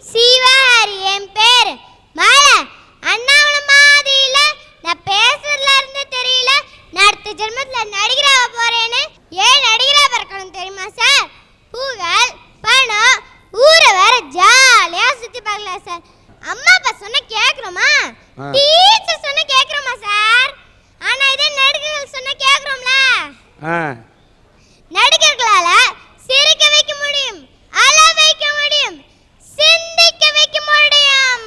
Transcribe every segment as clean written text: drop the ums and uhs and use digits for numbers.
சிவஹரி என் பேர் மலை. அண்ணாவள மாதிரில நான் பேசுறதுல இருந்து தெரியல நான் அடுத்த ஜென்மத்துல நடிகராக போறேன்னு. ஏன் நடிகரா பிறக்கணும் தெரியுமா சார்? புகழ் பணம் ஊரை வேற ஜாலியா சுத்தி பார்க்கலாம் சார். அம்மா அப்பா சொன்ன கேக்குறோமா? டீச்சர் சொன்ன கேக்குறோமா சார்? ஆனா இதே நடிகர்கள் சொன்ன கேக்குறோம்ல? நடிகர்களால சிரிக்க வைக்க முடியும், அழ வைக்க முடியும், சிந்திக்க வைக்க முடியும்.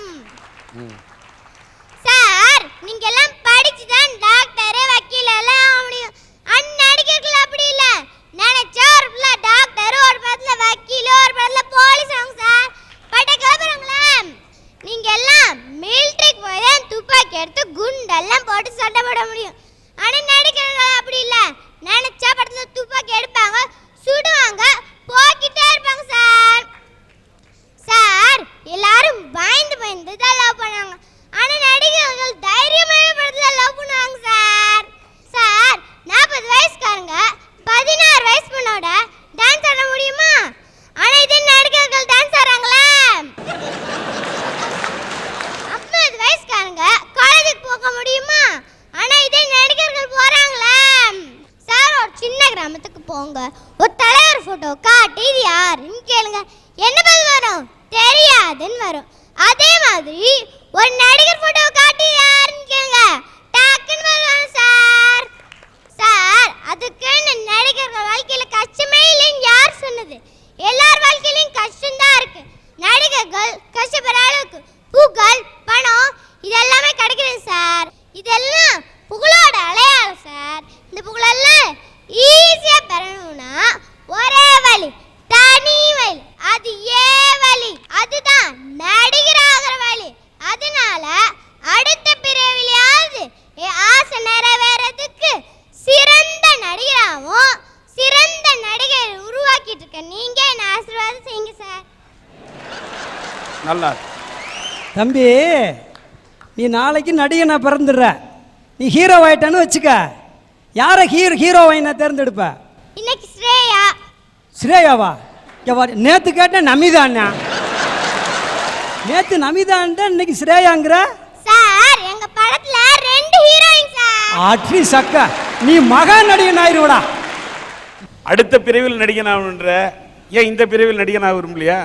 சார் நீங்க எல்லாம் படிச்சு தான் டாக்டர் வக்கீல் எல்லாம் ஆக முடியும். நடிகர்கள் அப்படி இல்ல. நினைச்சா ஒரு படத்துல டாக்டர், ஒரு படத்துல வக்கீல், ஒரு படத்துல போலீஸ் ஆகும் சார். பட்ட கிளம்புறாங்களா? நீங்க எல்லாம் மிலிட்டரிக்கு போய் தான் துப்பாக்கி எடுத்து குண்டெல்லாம் போட்டு சண்டை போட முடியும். ஆனா நடிகர்கள் அப்படி இல்ல. நினைச்சா படத்துல துப்பாக்கி எடுப்பாங்க, சுடுவாங்க, போக்கிட்டே இருப்பாங்க சார். சார் எல்லாரும் பயந்து பயந்து தான் லவ் பண்ணாங்க. ஆனா நடிகர்கள் தைரியமான படத்துல லவ் பண்ணுவாங்க சார். சார் 40 வயசுக்காரங்க 16 வயசு பொண்ணோட டான்ஸ் ஆட முடியுமா? ஆனா இதே நடிகர்கள் டான்ஸ் ஆடுறாங்களா? 50 வயசுக்காரங்க காலேஜுக்கு போக முடியுமா? ஆனா இதே நடிகர்கள் போறாங்களா? சார் ஒரு சின்ன கிராமத்துக்கு போங்க, ஒரு தலைவர் போட்டோ காட்டி இது யாருன்னு கேளுங்க, என்ன பதில் வரும்? தெரியாதுன்னு வரும். அதே மாதிரி ஒரு நடிகர் போட்டோ காட்டி யாருன்னு கேளுங்க, டக்குன்னு வருவாங்க சார். சார் அதுக்குன்னு நடிகர்கள் வாழ்க்கையில கஷ்டமே இல்லைன்னு யார் சொன்னது? எல்லார் வாழ்க்கையிலும் கஷ்டம் தான் இருக்கு. நடிகர்கள் கஷ்டப்படுற அளவுக்கு புகழ் பணம் இதெல்லாமே கிடைக்குது சார். இதெல்லாம் புகழோட அடையாளம் சார். இந்த புகழெல்லாம் ஈஸியா பெறணும்னா ஒரே வழி, தனி வழி, அது வழி, அதுதான் நடிகராகிற வழி. அதனால அடுத்த பிறவிலையாவது ஆசை நிறைவேறதுக்கு சிறந்த நடிகராகவும் சிறந்த நடிகரை உருவாக்கிட்டு இருக்க நீங்க என்ன ஆசீர்வாதம் செய்யுங்க சார். நல்லா தம்பி, நீ நாளைக்கு நடிகனை பிறந்துடுற, நீ ஹீரோ ஆயிட்டான்னு வச்சுக்க. யாரை ஹீரோவை நான் தேர்ந்தெடுப்ப? இன்னைக்கு ஸ்ரேயா. ஸ்ரேயாவா? நேத்து கேட்டேன் நமிதாண்ணா. நேத்து நமிதான்டா, இன்னைக்கு ஸ்ரேயாங்கிற சார். எங்க படத்துல 2 ஹீரோயின் சார். அட்லி சக்க, நீ மகா நடிகன் ஆயிருவடா. அடுத்த பிரிவில் நடிகன் ஆகணுன்ற, ஏன் இந்த பிரிவில் நடிகன் ஆக விரும்பலையா?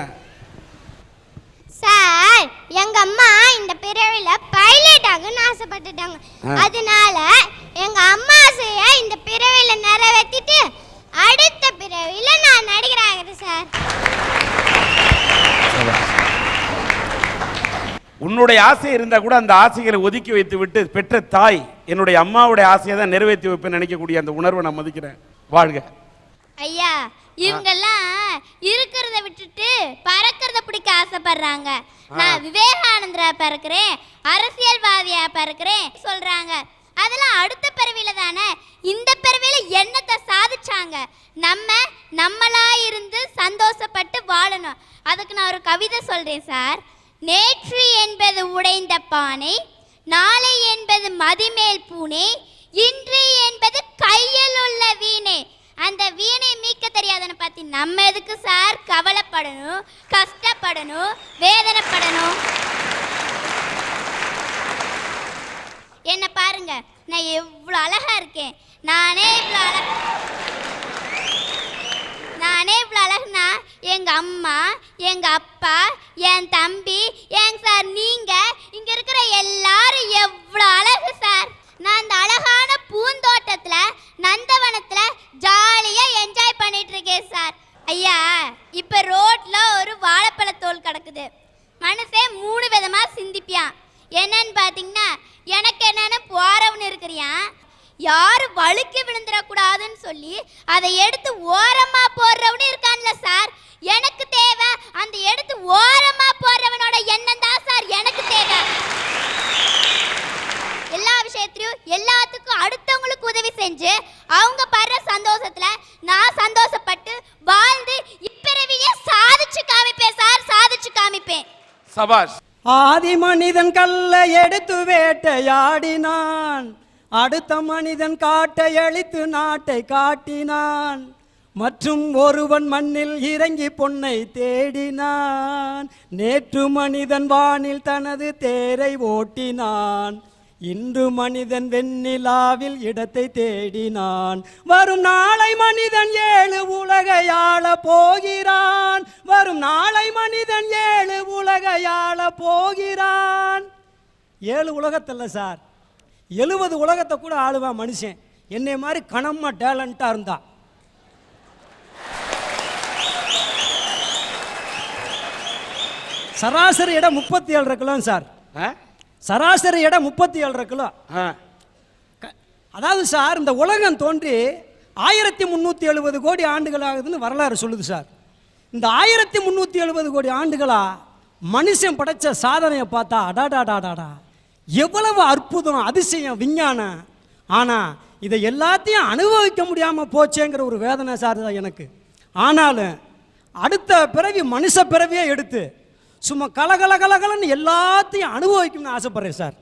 சார் எங்க அம்மா இந்த பிறவில பைலட் ஆகணும்னு ஆசைப்பட்டுட்டாங்க. அதனால எங்க அம்மா ஆசைய இந்த பிறவில நிறைவேற்றிட்டு அடுத்த பிறவில நான் நடிகராகிறேன் சார். உன்னுடைய ஆசை இருந்தா கூட அந்த ஆசைகளை ஒதுக்கி வைத்து விட்டு பெற்ற தாய் என்னுடைய அம்மாவுடைய ஆசையை தான் நிறைவேற்றி வைப்பேன் நினைக்கக்கூடிய அந்த உணர்வை நான் மதிக்கிறேன். வாழ்க ஐயா. இவங்கெல்லாம் இருக்கிறத விட்டுட்டு பறக்கிறத பிடிக்க ஆசைப்படுறாங்க. நான் விவேகானந்தரா பறக்கிறேன், அரசியல்வாதியா பறக்கிறேன் சொல்றாங்க. அதெல்லாம் அடுத்த பிறவில தானே. இந்த பிறவில என்னத்தை சாதிச்சாங்க? நம்மளா இருந்து சந்தோஷப்பட்டு வாழணும். அதுக்கு நான் ஒரு கவிதை சொல்றேன் சார். நேற்று என்பது உடைந்த பானை, நாளை என்பது மதிமேல் பூனை, இன்று என்பது கையில் உள்ள வீணை. அந்த வீணை மீட்க தெரியாதன பத்தி நம்ம எதுக்கு சார் கவலைப்படணும், கஷ்டப்படணும், வேதனைப்படணும்? என்ன பாருங்க, நான் எவ்வளோ அழகா இருக்கேன். நானே இவ்வளோ அழகுனா எங்க அம்மா, எங்க அப்பா, என் தம்பி, ஏங்க சார் நீங்க இங்க இருக்கிற எல்லாரும் எவ்வளோ அழகு சார். நான் இந்த அழகான பூந்தோட்டத்துல நந்தவனத்துல ஜாலியா என்ஜாய் பண்ணிட்டு இருக்கேன் சார். ஐயா, இப்ப ரோட்ல ஒரு வாழைப்பழத்தோல் கிடக்குது. மனசே 3 விதமா சிந்திப்பியான். என்னன்னு பாத்தீங்கன்னா, எனக்கு என்னன்னு போறவன்னு இருக்கிறியா, யாரு வழுக்கி விழுந்துடக்கூடாதுன்னு சொல்லி அதை எடுத்து ஓரமா போடுறவனு இருக்கான்ல சார். எனக்கு தேவை அந்த எடுத்து ஓரமா போடுறவனோட எண்ணம் தான் சார் எனக்கு தேவை. எல்லா விஷயத்திலும் எல்லாத்துக்கும் அடுத்தவங்களுக்கு உதவி செஞ்சு அவங்க படுற சந்தோஷத்துல நான் சந்தோஷப்பட்டு வாழ்ந்து இப்பிறவியே சாதிச்சு காமிப்பேன் சார், சாதிச்சு காமிப்பேன். சபாஷ். ஆதி மனிதன் கல்லை எடுத்து வேட்டையாடினான், அடுத்த மனிதன் காட்டை அழித்து நாட்டை காட்டினான். மற்றும் ஒருவன் மண்ணில் இறங்கி பொன்னை தேடினான். நேற்று மனிதன் வானில் தனது தேரை ஓட்டினான். இன்று மனிதன் வெண்ணிலாவில் இடத்தை தேடினான். வரும் நாளை மனிதன் 7 உலகையாள போகிறான். வரும் நாளை மனிதன் 7 உலகையாள போகிறான். 7 உலகத்தில் சார், 70 உலகத்தை கூட ஆளுவான் மனுஷன். என்னை மாதிரி கனமா டேலண்டா இருந்தா. சராசரி இடம் 37 கிலோ சார். சராசரி இடம் 37 கிலோ. அதாவது சார், இந்த உலகம் தோன்றி 1370 கோடி ஆண்டுகள் ஆகுதுன்னு வரலாறு சொல்லுது சார். இந்த 1370 கோடி ஆண்டுகளா மனுஷன் படைச்ச சாதனையை பார்த்தா அடாடாடாடாடா, எவ்வளவு அற்புதம், அதிசயம், விஞ்ஞானம். ஆனால் இதை எல்லாத்தையும் அனுபவிக்க முடியாமல் போச்சேங்கிற ஒரு வேதனை சார் தான் எனக்கு. ஆனாலும் அடுத்த பிறவி மனுஷ பிறவியே எடுத்து சும்மா கலகலன்னு எல்லாத்தையும் அனுபவிக்கணும்னு ஆசைப்பட்றேன் சார்.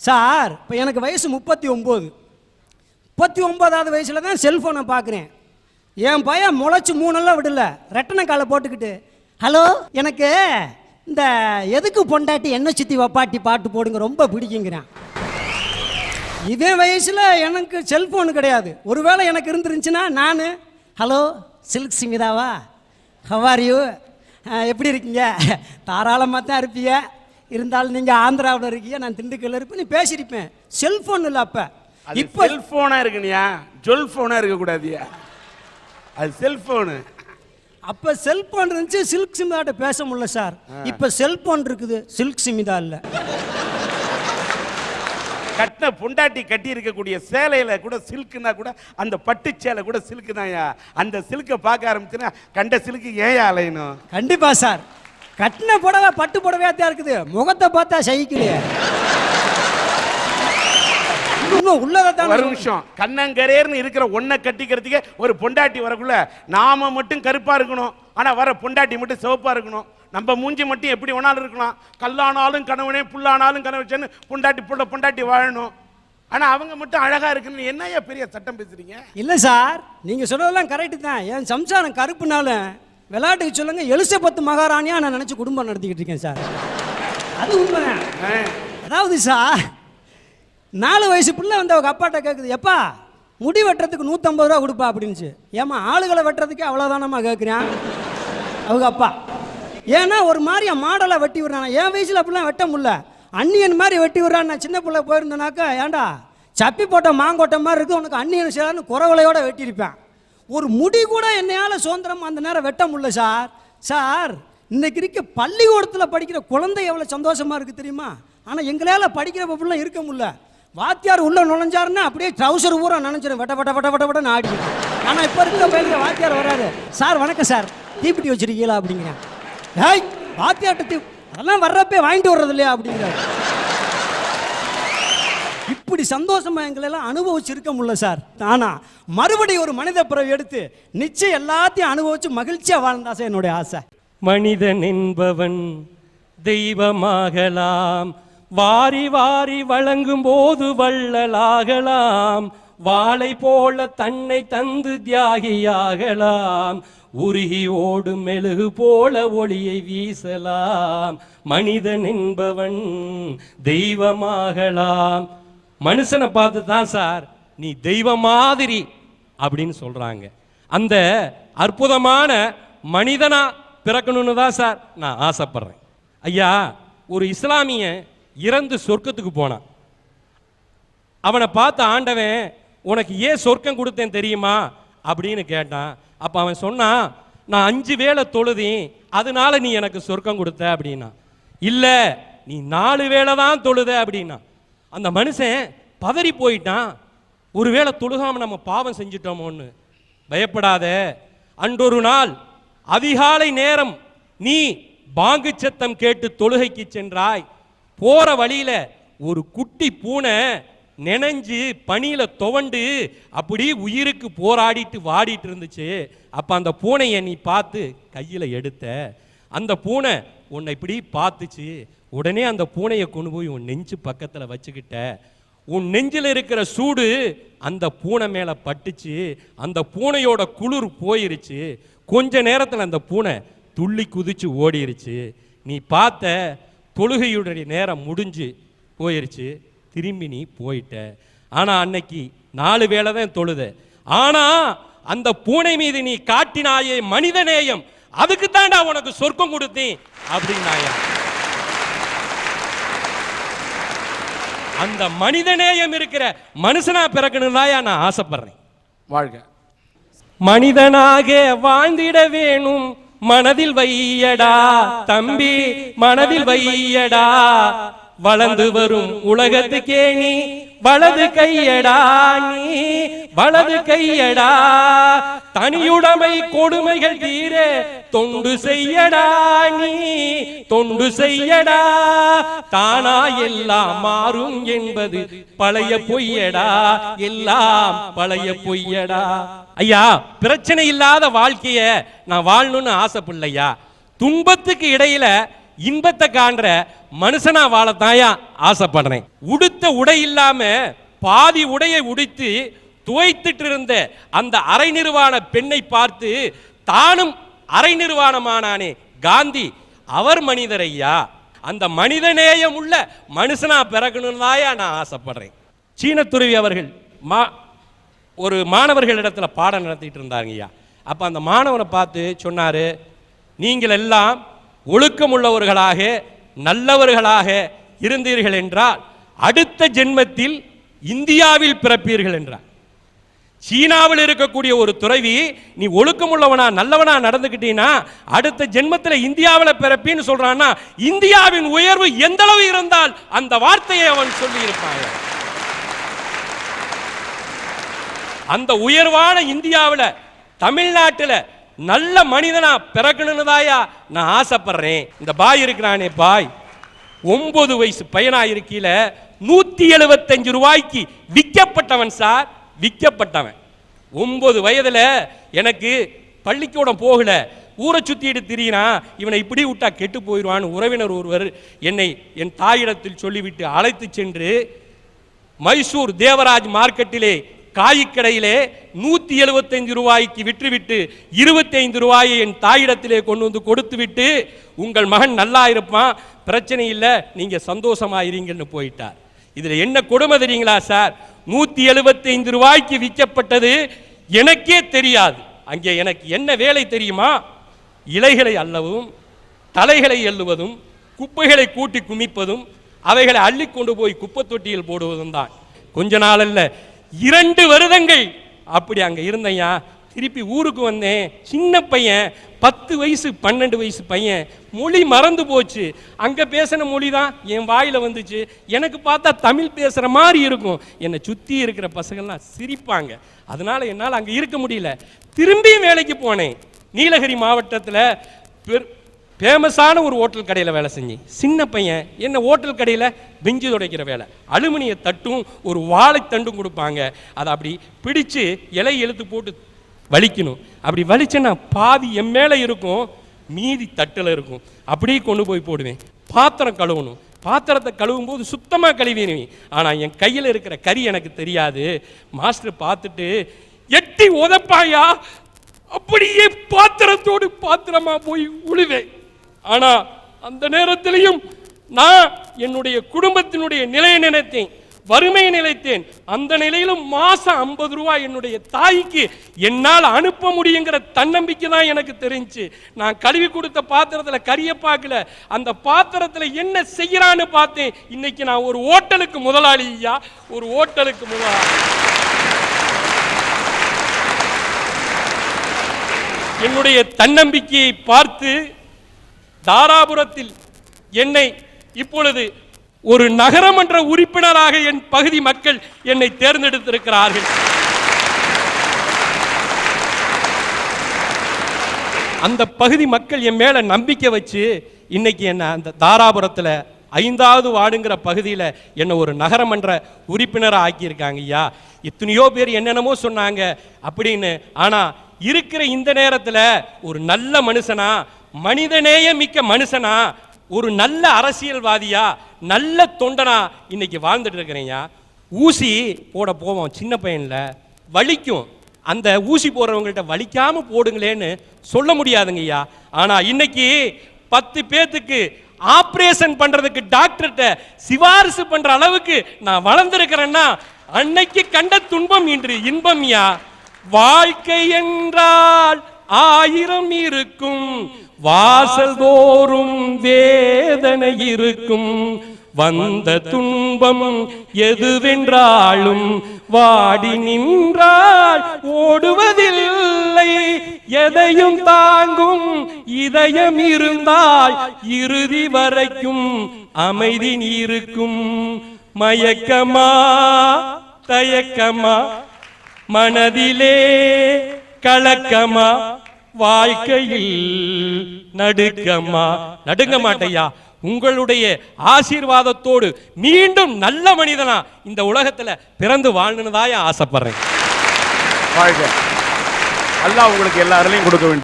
சார், இப்போ எனக்கு வயசு 39. 39வது வயசில் தான் செல்ஃபோனை பார்க்குறேன். என் பையன் முளைச்சி 3 நாளாக விடல, ரெட்டனை காலை போட்டுக்கிட்டு, ஹலோ எனக்கு இந்த எதுக்கு பொண்டாட்டி என்ன சுற்றி வப்பாட்டி பாட்டு போடுங்க ரொம்ப பிடிக்குங்கிறான். இதே வயசில் எனக்கு செல்ஃபோனு கிடையாது. ஒருவேளை எனக்கு இருந்துருந்துச்சுன்னா நான், ஹலோ சில்க் சிமிதாவா, ஹவ் ஆர் யூ, எப்படி இருக்கீங்க, தாராளமாக தான் இருப்பீங்க, இருந்தாலும் நீங்கள் ஆந்திராவில் இருக்கீங்க, நான் திண்டுக்கல்ல இருப்பேன், நீ பேசியிருப்பேன். செல்ஃபோன் இல்லை அப்போ. இப்போ செல்ஃபோனாக இருக்குனியா, ஜொல்ஃபோனாக இருக்கக்கூடாதியா, அது செல்ஃபோனு. அப்போ செல்ஃபோன் இருந்துச்சு, சில்க் சிமிதாட்ட பேச முடியல சார். இப்போ செல்ஃபோன் இருக்குது, சில்க் சிமிதா இல்லை. கட்டின பொண்டாட்டி கட்டி இருக்கக்கூடிய சேலையில கூட சில்க்குனா கூட அந்த பட்டு சேலை கூட சில்க்கு தான்யா. அந்த சில்கை பார்க்க ஆரம்பிச்சுன்னா கண்ட சில்க்கு ஏன் அலையணும்? கண்டிப்பா சார். கட்டின புடவை பட்டு புடவையா தான் இருக்குது, முகத்தை பார்த்தா சகிக்கலையே. ஒரு நிமிஷம், கண்ணங்கரேர்னு இருக்கிற ஒன்ன கட்டிக்கிறதுக்கே ஒரு பொண்டாட்டி வரக்குள்ள நாம மட்டும் கருப்பா இருக்கணும், ஆனா வர பொண்டாட்டி மட்டும் சிவப்பா இருக்கணும். நம்ம மூஞ்சி மட்டும் எப்படி வேணாலும் இருக்கலாம், கல்லானாலும் கணவனே புல்லானாலும் கணவன் பொண்டாட்டி பொண்டாட்டி வாழணும். ஆனா அவங்க மட்டும் அழகா இருக்குன்னு என்னையா பெரிய சட்டம் பேசுறீங்க? இல்ல சார், நீங்க சொல்றதெல்லாம் கரெக்டு தான். என் சம்சாரம் கருப்புனாலும் விளையாட்டுக்கு சொல்லுங்க எலிசபெத் மகாராணியா நான் நினைச்சு குடும்பம் நடத்திக்கிட்டு இருக்கேன் சார். அது உண்மைதான். அதாவது சார், 4 வயசு பிள்ளை வந்து அவங்க அப்பாட்ட கேட்குது, எப்பா முடி வெட்டுறதுக்கு 150 ரூபா கொடுப்பா அப்படின்ச்சு. ஏமா ஆளுகளை வெட்டுறதுக்கே அவ்வளோதானம்மா கேட்குறேன் அவங்க அப்பா. ஏன்னா ஒரு மாதிரியா மாடலாக வெட்டி விடுறான். என் வயசில் அப்படிலாம் வெட்ட முடியல, அன்னியன் மாதிரி வெட்டி விடுறான். நான் சின்ன பிள்ளை போயிருந்தேனாக்கா, ஏன்டா சப்பி போட்ட மாங்கோட்டை மாதிரி இருக்குது உனக்கு அன்னியன் சேரான்னு குறவலையோட வெட்டியிருப்பேன். ஒரு முடி கூட என்னையால் சுதந்திரமாக அந்த நேரம் வெட்ட முடியல சார். சார், இன்னைக்கு இருக்க பள்ளிக்கூடத்தில் படிக்கிற குழந்தை எவ்வளோ சந்தோஷமாக இருக்குது தெரியுமா? ஆனால் எங்களால் படிக்கிற பப்பிலாம் இருக்க முடியல. வாத்தியார் உள்ள நுழைஞ்சாருன்னா அப்படியே ட்ரௌசர் ஊரா நினைச்சிடும், வெட்ட வெட்ட வெட்ட வெட்ட வெட்டன்னு ஆடி. ஆனால் இப்போ இருக்க பயிலுக்கு வாத்தியார் வராது. சார் வணக்கம் சார், தீப்பிட்டி வச்சிருக்கீங்களா அப்படிங்கிறேன். ஏய் வாத்தியாட்ட அதெல்லாம் வர்றப்பே வாங்கிட்டு வர்றது இல்லையா அப்படிங்கிறார். இப்படி சந்தோஷமா எங்களெல்லாம் அனுபவிச்சிருக்க முடியல சார். ஆனா மறுபடியும் ஒரு மனித பிறவி எடுத்து நிச்சயம் எல்லாத்தையும் அனுபவிச்சு மகிழ்ச்சியா வாழ்ந்தா சார் என்னுடைய ஆசை. மனிதன் என்பவன் தெய்வமாகலாம், வாரி வாரி வழங்கும் போது வள்ளலாகலாம், வாளை போல தன்னை தந்து தியாகியாகலாம், உருகி ஓடும் மெழுகு போல ஒளியை வீசலாம். மனிதன் என்பவன் தெய்வமாகலாம். மனுஷனை பார்த்து தான் சார் நீ தெய்வம் மாதிரி அப்படின்னு சொல்றாங்க. அந்த அற்புதமான மனிதனா பிறக்கணும்னு தான் சார் நான் ஆசைப்படுறேன். ஐயா, ஒரு இஸ்லாமிய இறந்து சொர்க்கத்துக்கு போனான். அவனை பார்த்த ஆண்டவன், உனக்கு ஏன் சொர்க்கம் கொடுத்தேன் தெரியுமா அப்படின்னு கேட்டான். அப்போ அவன் சொன்னான், நான் 5 வேளை தொழுதேன், அதனால நீ எனக்கு சொர்க்கம் கொடுத்த அப்படின்னா. இல்லை, நீ 4 வேளை தான் தொழுத அப்படின்னா. அந்த மனுஷன் பதறி போயிட்டான். ஒருவேளை தொழுகாம நம்ம பாவம் செஞ்சிட்டோமோன்னு. பயப்படாத, அன்றொரு நாள் அதிகாலை நேரம் நீ பாங்கு சத்தம் கேட்டு தொழுகைக்கு சென்றாய். போற வழியில ஒரு குட்டி பூனை நெனைஞ்சு பனியில துவண்டு அப்படி உயிருக்கு போராடிட்டு வாடிட்டு இருந்துச்சு. அப்ப அந்த பூனையை நீ பார்த்து கையில எடுத்த. அந்த பூனை உன்னை இப்படி பார்த்துச்சு. உடனே அந்த பூனையை கொண்டு போய் உன் நெஞ்சு பக்கத்துல வச்சுக்கிட்ட. உன் நெஞ்சில் இருக்கிற சூடு அந்த பூனை மேலே பட்டுச்சு, அந்த பூனையோட குளிர் போயிருச்சு, கொஞ்ச நேரத்தில் அந்த பூனை துள்ளி குதிச்சு ஓடிருச்சு. நீ பார்த்த தொழுகையுடைய நேரம் முடிஞ்சு போயிருச்சு, திரும்பி நீ போயிட்ட. ஆனால் அன்னைக்கு 4 வேளை தான் தொழுத. ஆனால் அந்த பூனை மீது நீ காட்டினாயே மனிதநேயம், அதுக்கு தான்டா உனக்கு சொர்க்கம் கொடுத்தேன் அப்படின்னாயா. அந்த மனிதநேயம் இருக்கிற மனுஷனா பிறக்கணும் தாயா நான் ஆசைப்படுறேன். வாழ்க. மனிதனாக வாழ்ந்திட வேணும், மனதில் வையடா தம்பி, மனதில் வையடா. வளர்ந்து வரும் உலகத்துக்கே நீ வலது கையடா, நீ வலது கையடா. தனியுடைமை கொடுமைகள் தீர தொண்டு செய்யடா, நீ தொண்டு செய்யடா. தானா எல்லாம் மாறும் என்பது பழைய பொய்யடா, எல்லாம் பழைய பொய்யடா. ஐயா, பிரச்சனை இல்லாத வாழ்க்கைய நான் வாழணும்னு ஆசைப்படலையா. துன்பத்துக்கு இடையில இன்பத்தை காண்ற மனுஷனா வாழத்தாயா ஆசைப்படுறேன். உடுத்த உடை இல்லாம பாதி உடையை உடுத்தி துவைத்துட்டு இருந்த அந்த அரை நிர்வாண பெண்ணை பார்த்து தானும் அரை நிர்வாணமானானே காந்தி, அவர் மனிதர் ஐயா. அந்த மனிதநேயம் உள்ள மனுஷனா பிறக்கணும் தாயா நான் ஆசைப்படுறேன். சீனத்துருவி அவர்கள் ஒரு மாணவர்களிடத்துல பாடம் நடத்திட்டு இருந்தாங்க ஐயா. அப்ப அந்த மாணவனை பார்த்து சொன்னாரு, நீங்கள் எல்லாம் ஒழுக்கமுள்ளவர்களாக நல்லவர்களாக இருந்தீர்கள் என்றால் அடுத்த ஜென்மத்தில் இந்தியாவில் பிறப்பீர்கள் என்றார். சீனாவில் இருக்கக்கூடிய ஒரு துறவி, நீ ஒழுக்கமுள்ளவனா நல்லவனா நடந்துக்கிட்டீங்கன்னா அடுத்த ஜென்மத்தில் இந்தியாவில் பிறப்பின்னு சொல்றான்னா இந்தியாவின் உயர்வு எந்த அளவு இருந்தால் அந்த வார்த்தையை அவன் சொல்லி இருப்பான். அந்த உயர்வான இந்தியாவில் தமிழ்நாட்டில் நல்ல மனிதனா பிறக்கணும்னு தாயா நான் ஆசைப்படுறேன். இந்த பாய் இருக்கிறானே பாய், 9 வயசு பையனா இருக்கையில 175 ரூபாய்க்கு விற்கப்பட்டவன் சார், விற்கப்பட்டவன். 9 வயதுல எனக்கு பள்ளிக்கூடம் போகல, ஊரை சுத்திட்டு திரியினா, இவனை இப்படி விட்டா கெட்டு போயிடுவான்னு உறவினர் ஒருவர் என்னை என் தாயிடத்தில் சொல்லிவிட்டு அழைத்து சென்று மைசூர் தேவராஜ் மார்க்கெட்டிலே காய்கடையிலே 175 ரூபாய்க்கு விற்றுவிட்டு 25 ரூபாயை என் தாயிடத்திலே கொண்டு வந்து கொடுத்து விட்டு, உங்கள் மகன் நல்லா இருப்பான், பிரச்சனை இல்லை, நீங்க சந்தோஷமாயிருங்கன்னு போயிட்டார். இதுல என்ன கொடுமை தெரியுங்களா சார்? 175 ரூபாய்க்கு விற்கப்பட்டது எனக்கே தெரியாது. அங்கே எனக்கு என்ன வேலை தெரியுமா? இலைகளை அள்ளவும், தலைகளை எள்ளுவதும், குப்பைகளை கூட்டி குமிப்பதும், அவைகளை அள்ளி கொண்டு போய் குப்பை தொட்டியில் போடுவதும் தான். கொஞ்ச நாள் அல்ல, 2 வருடங்கள் அப்படி அங்க இருந்தையா. திருப்பி ஊருக்கு வந்தேன். சின்ன பையன், 10 வயசு 12 வயசு பையன், மொழி மறந்து போச்சு. அங்க பேசின மொழி தான் என் வாயில வந்துச்சு. எனக்கு பார்த்தா தமிழ் பேசுற மாதிரி இருக்கும். என்னை சுத்தி இருக்கிற பசங்கள்லாம் சிரிப்பாங்க. அதனால என்னால் அங்க இருக்க முடியல. திரும்பியும் வேலைக்கு போனேன். நீலகிரி மாவட்டத்தில் ஃபேமஸான ஒரு ஹோட்டல் கடையில் வேலை செஞ்சேன். சின்ன பையன், என்ன ஹோட்டல் கடையில் பெஞ்சு துடைக்கிற வேலை. அலுமினிய தட்டும் ஒரு வாழைத்தண்டும் கொடுப்பாங்க. அதை அப்படி பிடிச்சு இலை இழுத்து போட்டு வலிக்கணும். அப்படி வலிச்சேன்னா பாதி என் மேலே இருக்கும், மீதி தட்டில் இருக்கும். அப்படியே கொண்டு போய் போடுவேன். பாத்திரம் கழுவணும். பாத்திரத்தை கழுவும் போது சுத்தமாக கழுவிடுவேன். ஆனால் என் கையில் இருக்கிற கறி எனக்கு தெரியாது. மாஸ்டர் பார்த்துட்டு எட்டி உதப்பாயா, அப்படியே பாத்திரத்தோடு பாத்திரமா போய் உழுவேன். ஆனா அந்த நேரத்திலையும் நான் என்னுடைய குடும்பத்தினுடைய நிலையை நினைத்தேன், வறுமையை நினைத்தேன். அந்த நிலையிலும் மாசம் 50 ரூபாய் என்னுடைய தாய்க்கு என்னால் அனுப்ப முடியுங்கிற தன்னம்பிக்கை தான் எனக்கு தெரிஞ்சு. நான் கழுவி கொடுத்த பாத்திரத்தில் கறியை பார்க்கல, அந்த பாத்திரத்தில் என்ன செய்யறான்னு பார்த்தேன். இன்னைக்கு நான் ஒரு ஹோட்டலுக்கு முதலாளி ஐயா, ஒரு ஹோட்டலுக்கு முதலாளி. என்னுடைய தன்னம்பிக்கையை பார்த்து தாராபுரத்தில் என்னை இப்பொழுது ஒரு நகரமன்ற உறுப்பினராக என் பகுதி மக்கள் என்னை தேர்ந்தெடுத்திருக்கிறார்கள். அந்த பகுதி மக்கள் என் மேல நம்பிக்கை வச்சு இன்னைக்கு என்ன அந்த தாராபுரத்தில் 5வது வார்டுங்கிற பகுதியில் என்ன ஒரு நகரமன்ற உறுப்பினராக ஆக்கியிருக்காங்க ஐயா. எத்தனையோ பேர் என்னென்னமோ சொன்னாங்க அப்படின்னு. ஆனா இருக்கிற இந்த நேரத்தில் ஒரு நல்ல மனுஷனா, மனிதநேய மிக்க மனுஷனா, ஒரு நல்ல அரசியல்வாதியா, நல்ல தொண்டனா இன்னைக்கு வாழ்ந்துட்டு இருக்கிறேன். ஊசி போட போவோம் சின்ன பையன்ல, வலிக்கும். அந்த ஊசி போடுறவங்கள்ட்ட வலிக்காம போடுங்களேன்னு சொல்ல முடியாதுங்க ஐயா. ஆனா இன்னைக்கு 10 பேத்துக்கு ஆபரேஷன் பண்றதுக்கு டாக்டர்கிட்ட சிபாரிசு பண்ற அளவுக்கு நான் வளர்ந்திருக்கிறேன்னா அன்னைக்கு கண்ட துன்பம் இன்று இன்பம் யா. வாழ்க்கை என்றால் 1000 இருக்கும், வாசல் தோறும் வேதனை இருக்கும். வந்த துன்பம் எதுவென்றாலும் வாடி நின்றால் ஓடுவதில்லை. எதையும் தாங்கும் இதயம் இருந்தால் இறுதி வரைக்கும் அமைதி இருக்கும். மயக்கமா தயக்கமா மனதிலே கலக்கமா வாழ்க்கையில் நடுக்கமா? நடுங்க மாட்டையா. உங்களுடைய ஆசீர்வாதத்தோடு மீண்டும் நல்ல மனிதனா இந்த உலகத்துல பிறந்து வாழ்ணுதான் ஆசைப்படுறேன். வாழ்க. அல்லாஹ் உங்களுக்கு எல்லா அருளையும் கொடுக்க வேண்டும்.